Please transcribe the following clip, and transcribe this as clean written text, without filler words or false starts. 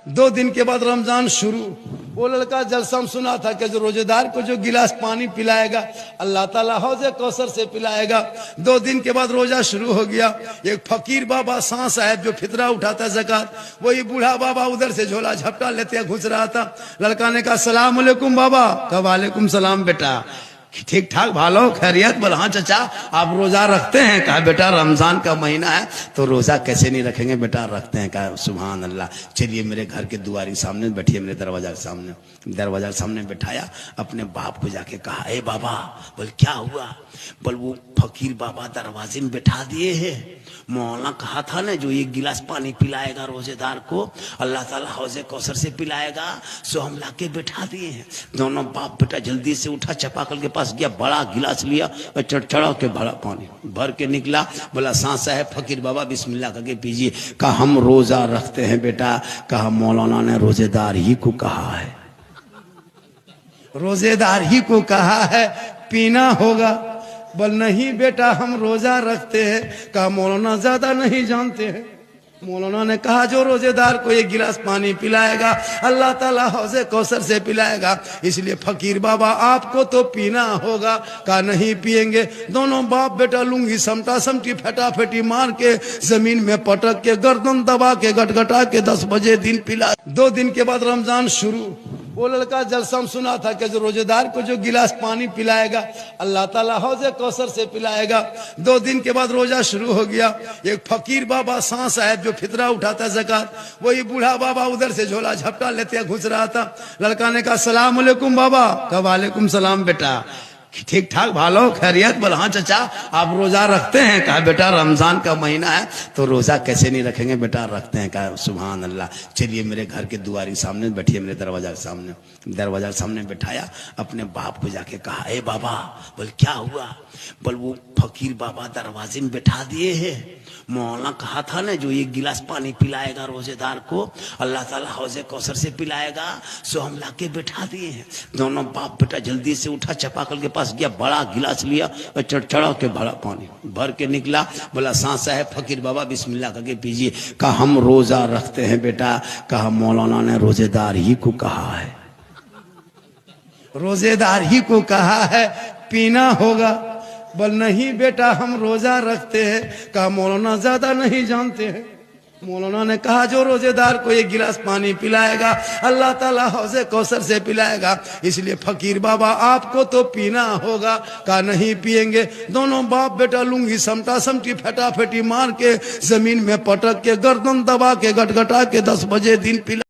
2 दिन के बाद रमजान शुरू। वो लड़का जलसा में सुना था कि जो रोजेदार को जो गिलास पानी पिलाएगा अल्लाह ताला हौज़े कौसर से पिलाएगा। 2 दिन के बाद रोजा शुरू हो गया। एक फकीर बाबा सांस साहब जो फितरा उठाता ज़कात, वही बूढ़ा बाबा उधर से झोला झपटा लेते घुस रहा था। लड़का ने कहा सलाम अलैकुम बाबा। कहा वालेकुम सलाम बेटा, ठीक ठाक भालो खैरियत? बोला हाँ चाचा, आप रोजा रखते हैं? कहा बेटा रमजान का महीना है तो रोजा कैसे नहीं रखेंगे बेटा, रखते हैं। कहा सुभान अल्लाह, चलिए मेरे घर के दुआरी सामने बैठिए, मेरे दरवाजा के सामने बैठाया। अपने बाप को जाके कहा ए बाबा। बोल क्या हुआ? बोल वो फकीर बाबा दरवाजे में बैठा दिए है, मौलाना कहा था ना जो एक गिलास पानी पिलाएगा रोजेदार को अल्लाह ताला हौज़े कौसर से पिलाएगा, सो हम लाके बैठा दिए हैं। दोनों बाप बेटा जल्दी से उठा, चपाकल के पास गया, बड़ा गिलास लिया और चढ़ा के भरा पानी भर के निकला। बोला सांस है फकीर बाबा बिस्मिल्लाह करके पीजिए। कहा हम रोजा रखते हैं बेटा। कहा मौलाना ने रोजेदार ही को कहा है, रोजेदार ही को कहा है, पीना होगा। बोल नहीं बेटा हम रोजा रखते हैं। कहा मौलाना ज्यादा नहीं जानते हैं। मौलाना ने कहा जो रोजेदार को एक गिलास पानी पिलाएगा अल्लाह ताला हौज़े कौसर से पिलाएगा, इसलिए फकीर बाबा आपको तो पीना होगा। कहा नहीं पिएंगे। दोनों बाप बेटा लुंगी समटा समटी फटाफटी मार के जमीन में पटक के गर्दन दबा के गटगटा के 10 बजे दिन पिला। 2 दिन के बाद रमजान शुरू। वो लड़का जलसा में सुना था कि जो रोजेदार को जो गिलास पानी पिलाएगा अल्लाह ताला हौज़े कौसर से पिलाएगा। 2 दिन के बाद रोजा शुरू हो गया। एक फकीर बाबा सांस साहब जो फितरा उठाता ज़कात, वही बूढ़ा बाबा उधर से झोला झपटा लेते घुस रहा था। लड़का ने कहा सलाम अलैकुम बाबा। कहा वालेकुम सलाम बेटा, ठीक ठाक भालो खैरियत? बोला हाँ चाचा, आप रोजा रखते हैं? कहा बेटा रमजान का महीना है तो रोजा कैसे नहीं रखेंगे बेटा, रखते हैं। कहा सुभान अल्लाह, चलिए मेरे घर के दुआरी सामने बैठिए, मेरे दरवाजा के सामने बैठाया। अपने बाप को जाके कहा ए बाबा। बोल क्या हुआ? बोल वो फकीर बाबा दरवाजे में बैठा दिए है, मौलाना कहा था ना जो एक गिलास पानी पिलाएगा रोजेदार को अल्लाह ताला हौज़े कौसर से पिलाएगा, सो हम लाके बैठा दिए हैं। दोनों बाप बेटा जल्दी से उठा, चपाकल के पास गया, बड़ा गिलास लिया और चढ़ा के भरा पानी भर के निकला। बोला सांस है फकीर बाबा बिस्मिल्लाह करके पीजिए। कहा हम रोजा रखते हैं बेटा। कहा मौलाना ने रोजेदार ही को कहा है, रोजेदार ही को कहा है, पीना होगा। बोल नहीं बेटा हम रोजा रखते हैं। कहा मौलाना ज्यादा नहीं जानते हैं। मौलाना ने कहा जो रोजेदार को एक गिलास पानी पिलाएगा अल्लाह ताला हौज़े कौसर से पिलाएगा, इसलिए फकीर बाबा आपको तो पीना होगा। कहा नहीं पिएंगे। दोनों बाप बेटा लुंगी समटा समटी फटाफटी मार के जमीन में पटक के गर्दन दबा के गटगटा के 10 बजे दिन पिला।